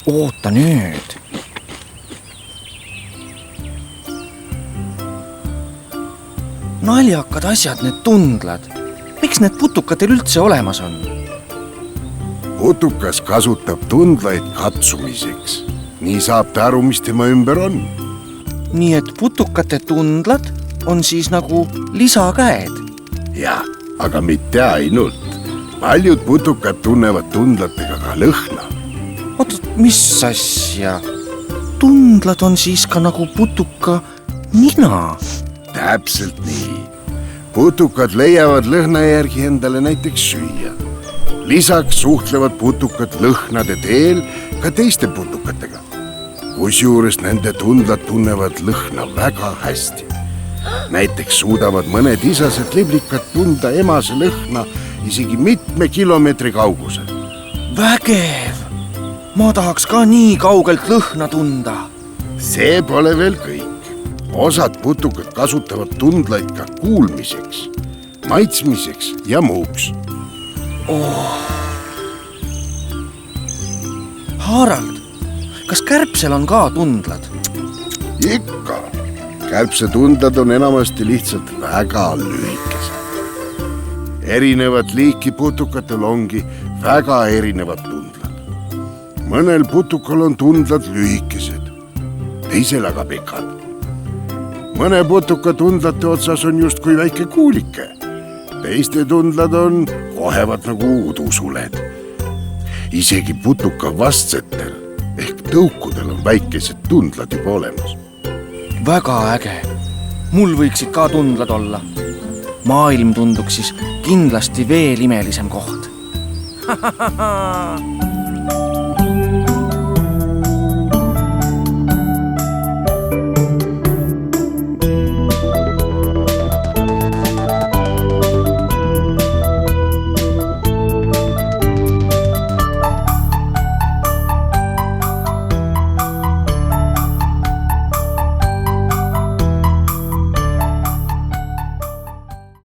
Oota nüüd. Naljakad asjad need tundlad. Miks need putukatel üldse olemas on? Putukas kasutab tundlaid katsumiseks. Nii saab ta aru, mis tema ümber on. Nii et putukate tundlad on siis nagu lisakäed. Jah, aga mitte ainult. Paljud putukad tunnevad tundlatega ka lõhna. Oot, mis asja? Tundlad on siis ka nagu putuka nina. Täpselt nii. Putukad leiavad lõhna järgi endale näiteks süüa. Lisaks suhtlevad putukad lõhnade teel ka teiste putukatega. Kusjuures nende tundlad tunnevad lõhna väga hästi. Näiteks suudavad mõned isased liblikad tunda emase lõhna isegi mitme kilomeetri kaugusel. Vägev! Ma tahaks ka nii kaugelt lõhna tunda. See pole veel kõik. Osad putukad kasutavad tundlaid ka kuulmiseks, maitsmiseks ja muuks. Harald, kas kärbsel on ka tundlad? Ikka. Kärbse tundlad on enamasti lihtsalt väga lühikesed. Erinevad liiki putukatel ongi väga erinevad tundlad. Mõnel putukal on tundlad lühikesed, teisel aga pikad. Mõne putuka tundlate otsas on just kui väike kuulike. Teiste tundlad on kohevad nagu udusuled. Isegi putuka vastsetel ehk tõukudel on väikesed tundlad juba olemas. Väga äge. Mul võiksid ka tundlad olla. Maailm tunduks siis kindlasti veel imelisem koht.